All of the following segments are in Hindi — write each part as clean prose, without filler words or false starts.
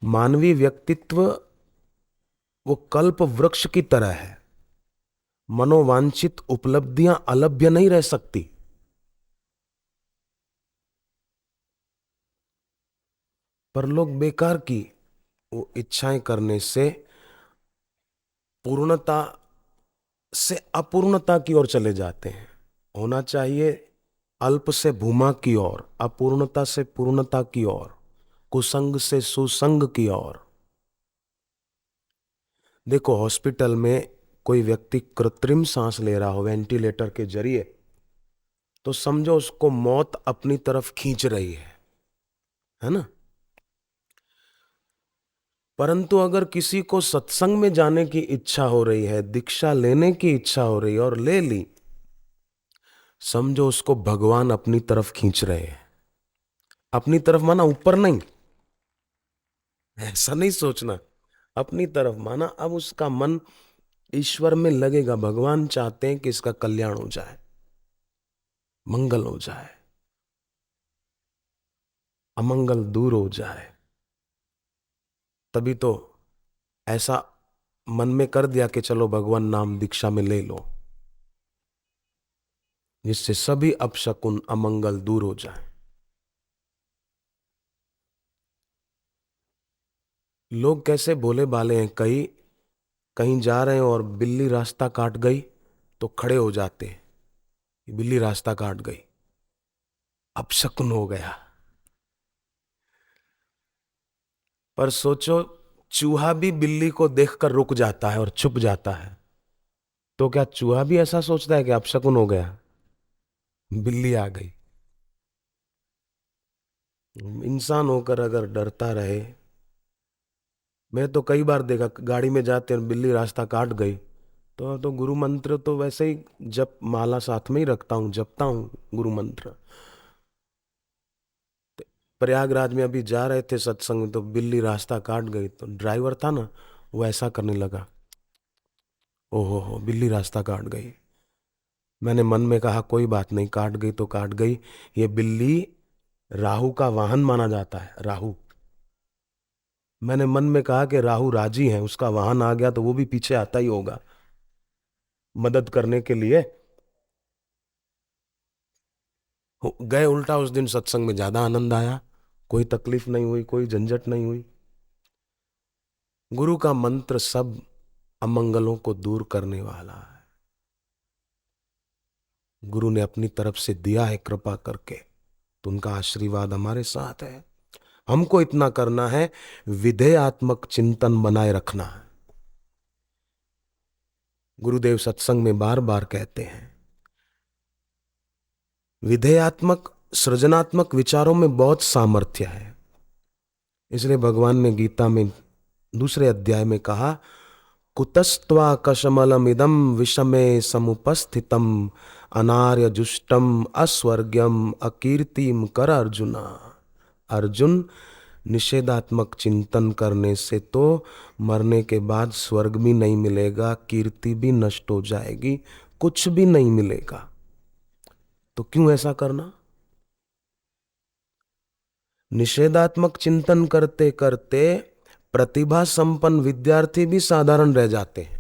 मानवीय व्यक्तित्व वो कल्प वृक्ष की तरह है। मनोवांछित उपलब्धियां अलभ्य नहीं रह सकती। पर लोग बेकार की वो इच्छाएं करने से पूर्णता से अपूर्णता की ओर चले जाते हैं। होना चाहिए अल्प से भूमा की ओर, अपूर्णता से पूर्णता की ओर, कुसंग से सुसंग की ओर। देखो, हॉस्पिटल में कोई व्यक्ति कृत्रिम सांस ले रहा हो वेंटिलेटर के जरिए, तो समझो उसको मौत अपनी तरफ खींच रही है ना। परंतु अगर किसी को सत्संग में जाने की इच्छा हो रही है, दीक्षा लेने की इच्छा हो रही है और ले ली, समझो उसको भगवान अपनी तरफ खींच रहे हैं। अपनी तरफ माना ऊपर नहीं, ऐसा नहीं सोचना। अपनी तरफ माना अब उसका मन ईश्वर में लगेगा। भगवान चाहते हैं कि इसका कल्याण हो जाए, मंगल हो जाए, अमंगल दूर हो जाए। तभी तो ऐसा मन में कर दिया कि चलो भगवान नाम दीक्षा में ले लो, जिससे सभी अपशकुन अमंगल दूर हो जाए। लोग कैसे भोले भाले हैं, कहीं कहीं जा रहे हैं और बिल्ली रास्ता काट गई तो खड़े हो जाते हैं, बिल्ली रास्ता काट गई, अपशकुन हो गया। पर सोचो, चूहा भी बिल्ली को देखकर रुक जाता है और छुप जाता है, तो क्या चूहा भी ऐसा सोचता है कि अपशकुन हो गया, बिल्ली आ गई? इंसान होकर अगर डरता रहे। मैं तो कई बार देखा, गाड़ी में जाते हैं बिल्ली रास्ता काट गई तो गुरु मंत्र तो वैसे ही जप माला साथ में ही रखता हूँ, जपता हूँ गुरु मंत्र। प्रयागराज में अभी जा रहे थे सत्संग में, तो बिल्ली रास्ता काट गई तो ड्राइवर था ना, वो ऐसा करने लगा, ओहो हो बिल्ली रास्ता काट गई। मैंने मन में कहा कोई बात नहीं, काट गई तो काट गई। ये बिल्ली राहु का वाहन माना जाता है, राहु। मैंने मन में कहा कि राहु राजी है, उसका वाहन आ गया तो वो भी पीछे आता ही होगा मदद करने के लिए। गए उल्टा, उस दिन सत्संग में ज्यादा आनंद आया, कोई तकलीफ नहीं हुई, कोई झंझट नहीं हुई। गुरु का मंत्र सब अमंगलों को दूर करने वाला है। गुरु ने अपनी तरफ से दिया है कृपा करके, तो उनका आशीर्वाद हमारे साथ है। हमको इतना करना है, विधेयात्मक चिंतन बनाए रखना है। गुरुदेव सत्संग में बार बार कहते हैं, विधेयात्मक सृजनात्मक विचारों में बहुत सामर्थ्य है। इसलिए भगवान ने गीता में दूसरे अध्याय में कहा, कुतस्त्वा कशमलमिदं विषमे समुपस्थितम अनार्य जुष्टम अस्वर्ग्यम अकीर्तिम कर अर्जुना। अर्जुन, निषेधात्मक चिंतन करने से तो मरने के बाद स्वर्ग भी नहीं मिलेगा, कीर्ति भी नष्ट हो जाएगी, कुछ भी नहीं मिलेगा। तो क्यों ऐसा करना? निषेधात्मक चिंतन करते करते प्रतिभा संपन्न विद्यार्थी भी साधारण रह जाते हैं,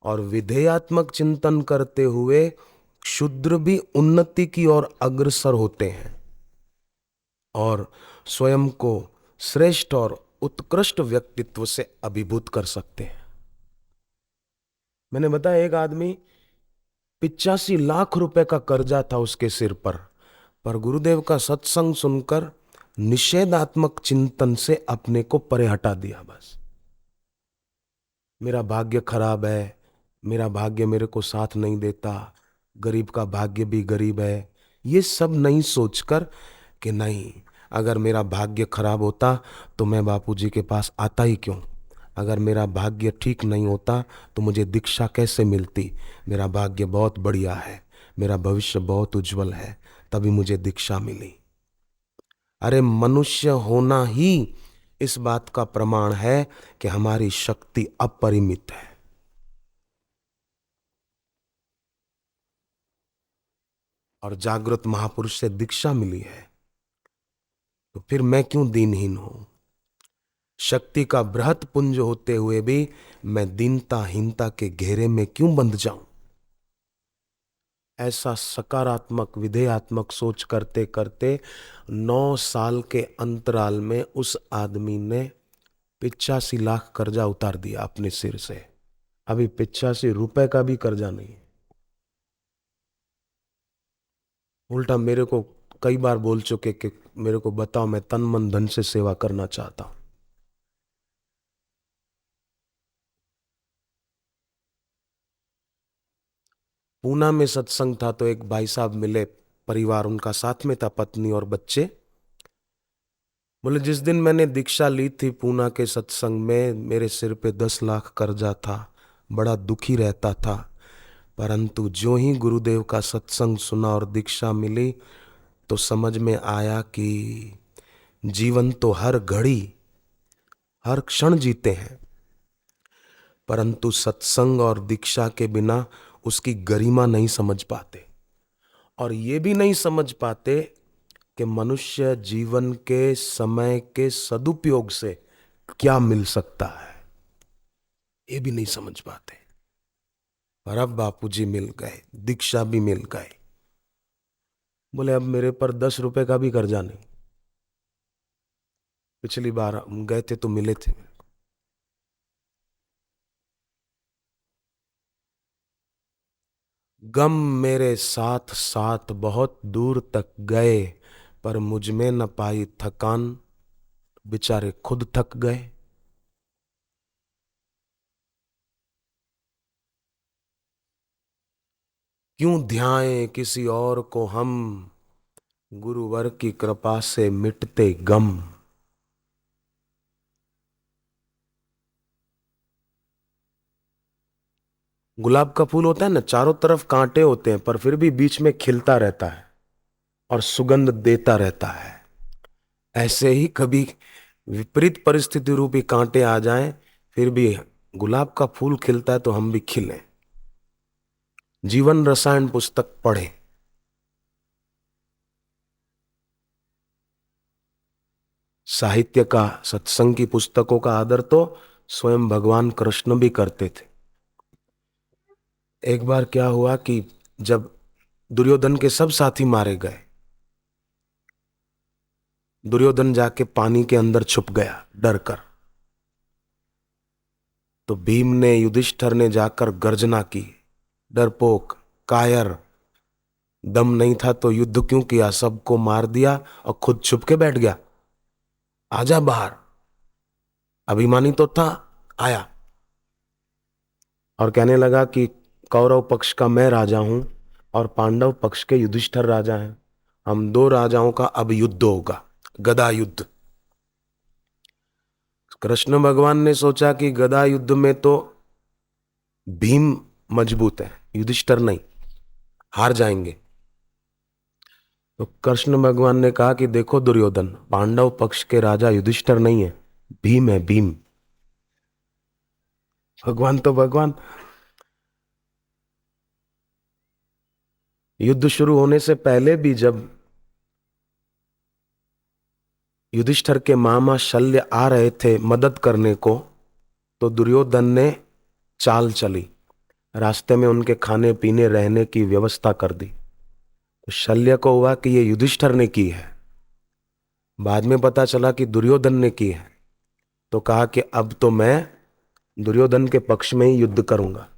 और विधेयात्मक चिंतन करते हुए शूद्र भी उन्नति की ओर अग्रसर होते हैं और स्वयं को श्रेष्ठ और उत्कृष्ट व्यक्तित्व से अभिभूत कर सकते हैं। मैंने बताया, एक आदमी 85 लाख रुपए का कर्जा था उसके सिर पर गुरुदेव का सत्संग सुनकर निषेधात्मक चिंतन से अपने को परे हटा दिया। बस मेरा भाग्य खराब है, मेरा भाग्य मेरे को साथ नहीं देता, गरीब का भाग्य भी गरीब है, ये सब नहीं सोचकर कि नहीं, अगर मेरा भाग्य खराब होता तो मैं बापूजी के पास आता ही क्यों, अगर मेरा भाग्य ठीक नहीं होता तो मुझे दीक्षा कैसे मिलती, मेरा भाग्य बहुत बढ़िया है, मेरा भविष्य बहुत उज्जवल है, तभी मुझे दीक्षा मिली। अरे मनुष्य होना ही इस बात का प्रमाण है कि हमारी शक्ति अपरिमित है। और जागृत महापुरुष से दीक्षा मिली है, तो फिर मैं क्यों दीनहीन हूं? शक्ति का बृहत पुंज होते हुए भी मैं दीनता हीनता के घेरे में क्यों बंध जाऊं? ऐसा सकारात्मक विधेयात्मक सोच करते करते 9 साल के अंतराल में उस आदमी ने 85 लाख कर्जा उतार दिया अपने सिर से। अभी 85 रुपए का भी कर्जा नहीं है। उल्टा मेरे को कई बार बोल चुके कि मेरे को बताओ, मैं तन मन धन से सेवा करना चाहता हूं। पूना में सत्संग था तो एक भाई साहब मिले, परिवार उनका साथ में था, पत्नी और बच्चे। बोले जिस दिन मैंने दीक्षा ली थी पूना के सत्संग में, मेरे सिर पे 10 लाख कर्जा था, बड़ा दुखी रहता था, परंतु जो ही गुरुदेव का सत्संग सुना और दीक्षा मिली तो समझ में आया कि जीवन तो हर घड़ी हर क्षण जीते हैं, परंतु सत्संग और दीक्षा के बिना उसकी गरिमा नहीं समझ पाते। और ये भी नहीं समझ पाते कि मनुष्य जीवन के समय के सदुपयोग से क्या मिल सकता है, ये भी नहीं समझ पाते। पर अब बापूजी मिल गए, दीक्षा भी मिल गए। बोले अब मेरे पर 10 रुपए का भी कर्जा नहीं। पिछली बार हम गए थे तो मिले थे। गम मेरे साथ साथ बहुत दूर तक गए, पर मुझ में न पाई थकान, बेचारे खुद थक गए। क्यों ध्याएं किसी और को हम, गुरुवर की कृपा से मिटते गम। गुलाब का फूल होता है ना, चारों तरफ कांटे होते हैं पर फिर भी बीच में खिलता रहता है और सुगंध देता रहता है। ऐसे ही कभी विपरीत परिस्थिति रूपी कांटे आ जाएं, फिर भी गुलाब का फूल खिलता है तो हम भी खिलें। जीवन रसायन पुस्तक पढ़ें। साहित्य का, सत्संग की पुस्तकों का आदर तो स्वयं भगवान कृष्ण भी करते थे। एक बार क्या हुआ कि जब दुर्योधन के सब साथी मारे गए, दुर्योधन जाके पानी के अंदर छुप गया डर कर। तो भीम ने, युधिष्ठिर ने जाकर गर्जना की, डरपोक, कायर, दम नहीं था तो युद्ध क्यों किया, सबको मार दिया और खुद छुप के बैठ गया। आजा बाहर। अभिमानी तो था, आया और कहने लगा कि कौरव पक्ष का मैं राजा हूं और पांडव पक्ष के युधिष्ठिर राजा हैं, हम दो राजाओं का अब युद्ध होगा, गदा युद्ध। कृष्ण भगवान ने सोचा कि गदा युद्ध में तो भीम मजबूत है, युधिष्ठिर नहीं, हार जाएंगे। तो कृष्ण भगवान ने कहा कि देखो दुर्योधन, पांडव पक्ष के राजा युधिष्ठिर नहीं है, भीम है, भीम। भगवान तो भगवान। युद्ध शुरू होने से पहले भी जब युधिष्ठिर के मामा शल्य आ रहे थे मदद करने को, तो दुर्योधन ने चाल चली, रास्ते में उनके खाने पीने रहने की व्यवस्था कर दी। तो शल्य को हुआ कि ये युधिष्ठिर ने की है, बाद में पता चला कि दुर्योधन ने की है। तो कहा कि अब तो मैं दुर्योधन के पक्ष में ही युद्ध करूंगा।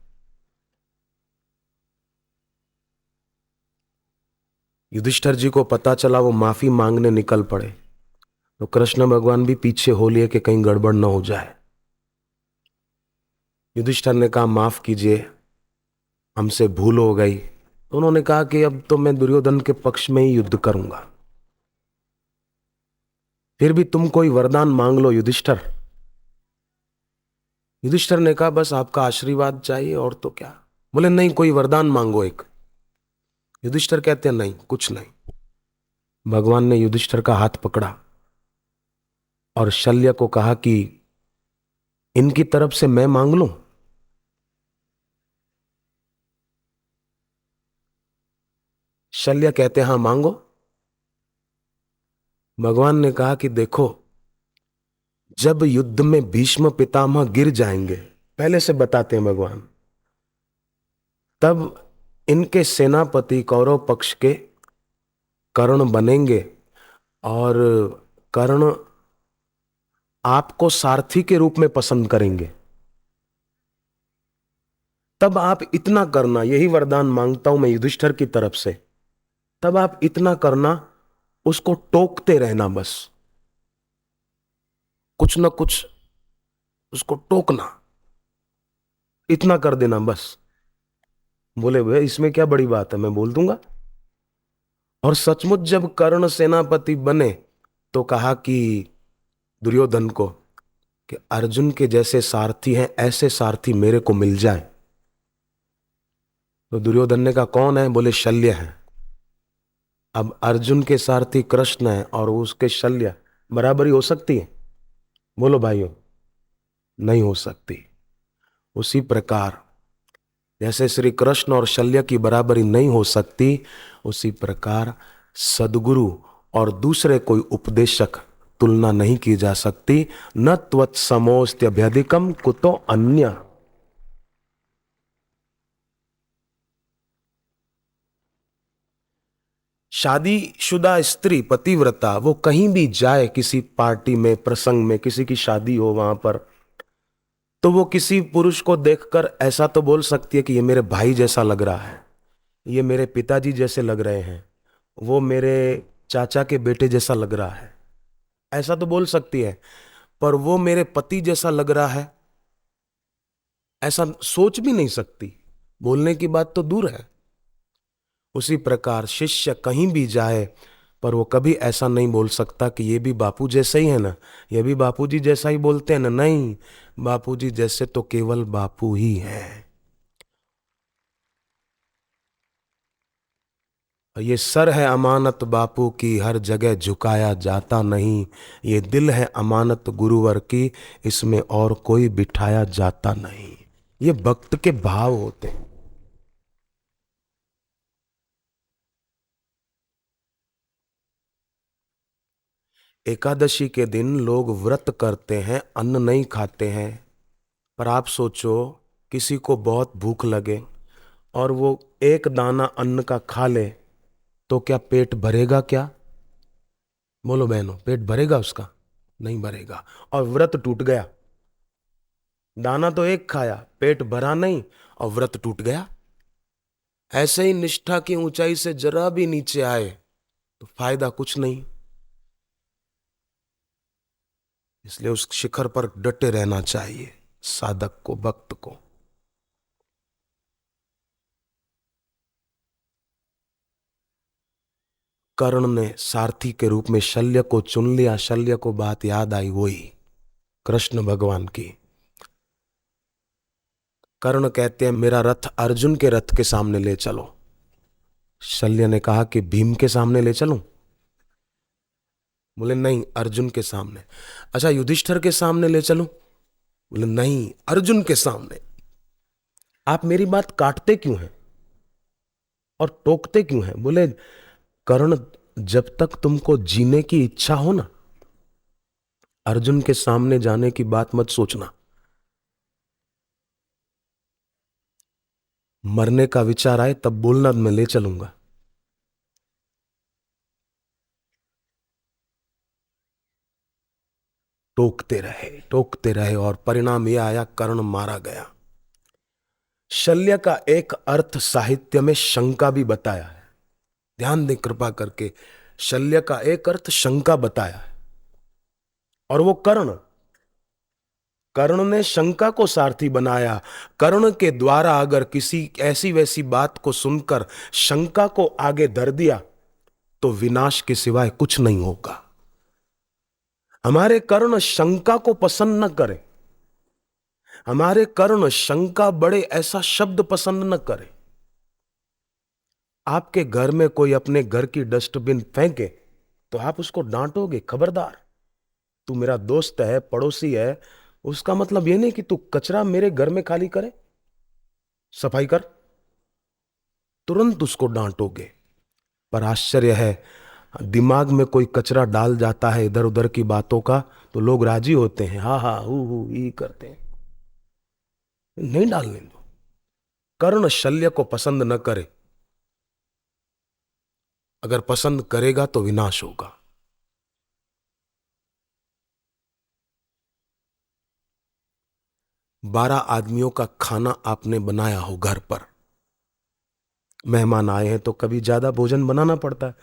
युधिष्ठिर जी को पता चला, वो माफी मांगने निकल पड़े। तो कृष्ण भगवान भी पीछे हो लिए कि कहीं गड़बड़ न हो जाए। युधिष्ठिर ने कहा माफ कीजिए, हमसे भूल हो गई। तो उन्होंने कहा कि अब तो मैं दुर्योधन के पक्ष में ही युद्ध करूंगा। फिर भी तुम कोई वरदान मांग लो युधिष्ठिर। युधिष्ठिर ने कहा बस आपका आशीर्वाद चाहिए और तो क्या। बोले नहीं, कोई वरदान मांगो एक। युधिष्ठिर कहते हैं नहीं, कुछ नहीं। भगवान ने युधिष्ठिर का हाथ पकड़ा और शल्य को कहा कि इनकी तरफ से मैं मांग लूं। शल्य कहते हैं हाँ मांगो। भगवान ने कहा कि देखो, जब युद्ध में भीष्म पितामह गिर जाएंगे, पहले से बताते हैं भगवान, तब इनके सेनापति कौरव पक्ष के कर्ण बनेंगे और कर्ण आपको सारथी के रूप में पसंद करेंगे। तब आप इतना करना, यही वरदान मांगता हूं मैं युधिष्ठिर की तरफ से, तब आप इतना करना, उसको टोकते रहना, बस कुछ ना कुछ उसको टोकना, इतना कर देना बस। बोले भैया इसमें क्या बड़ी बात है, मैं बोल दूंगा। और सचमुच जब कर्ण सेनापति बने तो कहा कि दुर्योधन को कि अर्जुन के जैसे सारथी हैं, ऐसे सारथी मेरे को मिल जाए। तो दुर्योधन ने कहा कौन है? बोले शल्य है। अब अर्जुन के सारथी कृष्ण है और उसके शल्य, बराबरी हो सकती है? बोलो भाइयों, नहीं हो सकती। उसी प्रकार जैसे श्री कृष्ण और शल्य की बराबरी नहीं हो सकती, उसी प्रकार सद्गुरु और दूसरे कोई उपदेशक तुलना नहीं की जा सकती। न त्वत्समोस्त्यभ्यधिकम कुतो अन्य। शादीशुदा स्त्री पतिव्रता वो कहीं भी जाए, किसी पार्टी में, प्रसंग में, किसी की शादी हो वहां पर, तो वो किसी पुरुष को देखकर ऐसा तो बोल सकती है कि ये मेरे भाई जैसा लग रहा है, ये मेरे पिताजी जैसे लग रहे हैं, वो मेरे चाचा के बेटे जैसा लग रहा है, ऐसा तो बोल सकती है। पर वो मेरे पति जैसा लग रहा है, ऐसा सोच भी नहीं सकती। बोलने की बात तो दूर है। उसी प्रकार शिष्य कहीं भी जाए, पर वो कभी ऐसा नहीं बोल सकता कि ये भी बापू जैसे ही है ना, ये भी बापूजी जैसा ही बोलते हैं ना। नहीं, बापूजी जैसे तो केवल बापू ही हैं। ये सर है अमानत बापू की, हर जगह झुकाया जाता नहीं। ये दिल है अमानत गुरुवर की, इसमें और कोई बिठाया जाता नहीं। ये भक्त के भाव होते हैं। एकादशी के दिन लोग व्रत करते हैं, अन्न नहीं खाते हैं। पर आप सोचो, किसी को बहुत भूख लगे और वो एक दाना अन्न का खा ले, तो क्या पेट भरेगा क्या? बोलो बहनों, पेट भरेगा उसका? नहीं भरेगा। और व्रत टूट गया, दाना तो एक खाया, पेट भरा नहीं और व्रत टूट गया। ऐसे ही निष्ठा की ऊंचाई से जरा भी नीचे आए तो फायदा कुछ नहीं। इसलिए उस शिखर पर डटे रहना चाहिए साधक को, भक्त को। कर्ण ने सारथी के रूप में शल्य को चुन लिया। शल्य को बात याद आई वही कृष्ण भगवान की। कर्ण कहते हैं मेरा रथ अर्जुन के रथ के सामने ले चलो। शल्य ने कहा कि भीम के सामने ले चलूं? बोले नहीं, अर्जुन के सामने। अच्छा, युधिष्ठिर के सामने ले चलूं? बोले नहीं, अर्जुन के सामने। आप मेरी बात काटते क्यों हैं और टोकते क्यों हैं? बोले कर्ण, जब तक तुमको जीने की इच्छा हो ना, अर्जुन के सामने जाने की बात मत सोचना। मरने का विचार आए तब बोलना, मैं ले चलूंगा। टोकते रहे और परिणाम यह आया, कर्ण मारा गया। शल्य का एक अर्थ साहित्य में शंका भी बताया है। ध्यान दें कृपा करके, शल्य का एक अर्थ शंका बताया है। और वो कर्ण, कर्ण ने शंका को सारथी बनाया। कर्ण के द्वारा अगर किसी ऐसी वैसी बात को सुनकर शंका को आगे धर दिया तो विनाश के सिवाय कुछ नहीं होगा। हमारे कर्ण शंका को पसंद न करें, हमारे कर्ण शंका बड़े ऐसा शब्द पसंद न करें। आपके घर में कोई अपने घर की डस्टबिन फेंके तो आप उसको डांटोगे, खबरदार, तू मेरा दोस्त है, पड़ोसी है, उसका मतलब यह नहीं कि तू कचरा मेरे घर में खाली करे, सफाई कर, तुरंत उसको डांटोगे। पर आश्चर्य है, दिमाग में कोई कचरा डाल जाता है इधर उधर की बातों का, तो लोग राजी होते हैं, हा हा हु ये करते हैं। नहीं डालने दो। कर्ण शल्य को पसंद न करे, अगर पसंद करेगा तो विनाश होगा। 12 आदमियों का खाना आपने बनाया हो घर पर, मेहमान आए हैं तो कभी ज्यादा भोजन बनाना पड़ता है,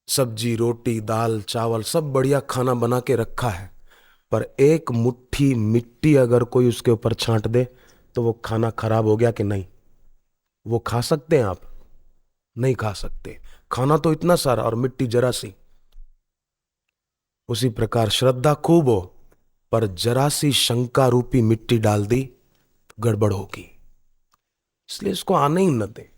सब्जी रोटी दाल चावल सब बढ़िया खाना बना के रखा है, पर एक मुट्ठी मिट्टी अगर कोई उसके ऊपर छांट दे तो वो खाना खराब हो गया कि नहीं? वो खा सकते हैं आप? नहीं खा सकते। खाना तो इतना सारा और मिट्टी जरा सी। उसी प्रकार श्रद्धा खूब हो पर जरा सी शंका रूपी मिट्टी डाल दी, गड़बड़ होगी। इसलिए इसको आने ही न दे।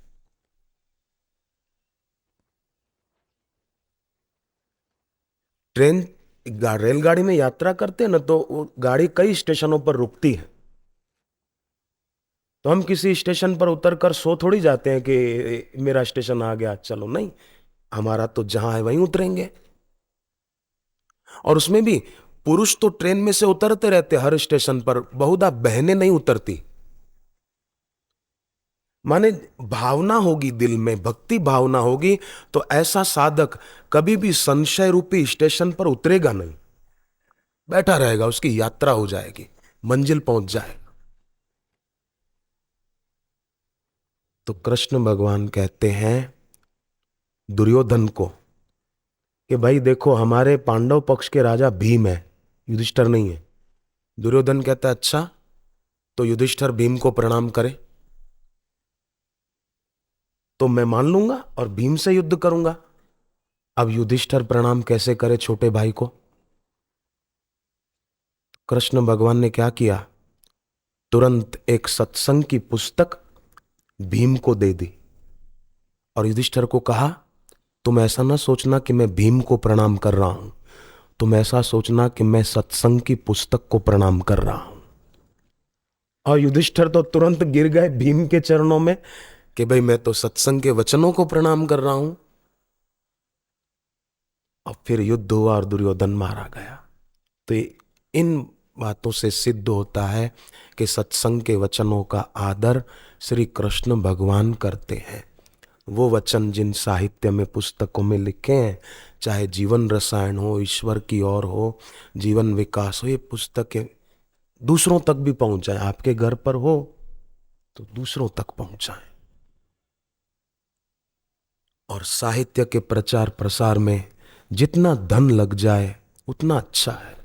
ट्रेन रेलगाड़ी में यात्रा करते हैं ना, तो वो गाड़ी कई स्टेशनों पर रुकती है, तो हम किसी स्टेशन पर उतरकर सो थोड़ी जाते हैं कि मेरा स्टेशन आ गया चलो, नहीं, हमारा तो जहां है वहीं उतरेंगे। और उसमें भी पुरुष तो ट्रेन में से उतरते रहते हर स्टेशन पर, बहुधा बहनें नहीं उतरती। माने भावना होगी, दिल में भक्ति भावना होगी, तो ऐसा साधक कभी भी संशय रूपी स्टेशन पर उतरेगा नहीं, बैठा रहेगा, उसकी यात्रा हो जाएगी, मंजिल पहुंच जाएगा। तो कृष्ण भगवान कहते हैं दुर्योधन को कि भाई देखो, हमारे पांडव पक्ष के राजा भीम है, युधिष्ठिर नहीं है। दुर्योधन कहता है अच्छा, तो युधिष्ठिर भीम को प्रणाम करे तो मैं मान लूंगा और भीम से युद्ध करूंगा। अब युधिष्ठिर प्रणाम कैसे करे छोटे भाई को? कृष्ण भगवान ने क्या किया, तुरंत एक सत्संग की पुस्तक भीम को दे दी और युधिष्ठिर को कहा, तुम ऐसा ना सोचना कि मैं भीम को प्रणाम कर रहा हूं, तुम ऐसा सोचना कि मैं सत्संग की पुस्तक को प्रणाम कर रहा हूं। और युधिष्ठिर तो तुरंत गिर गए भीम के चरणों में कि भाई मैं तो सत्संग के वचनों को प्रणाम कर रहा हूं। और फिर युद्ध हुआ और दुर्योधन मारा गया। तो इन बातों से सिद्ध होता है कि सत्संग के वचनों का आदर श्री कृष्ण भगवान करते हैं। वो वचन जिन साहित्य में पुस्तकों में लिखे हैं, चाहे जीवन रसायन हो, ईश्वर की ओर हो, जीवन विकास हो, ये पुस्तकें दूसरों तक भी पहुंच जाए। आपके घर पर हो तो दूसरों तक पहुंचाएं। और साहित्य के प्रचार प्रसार में जितना धन लग जाए उतना अच्छा है।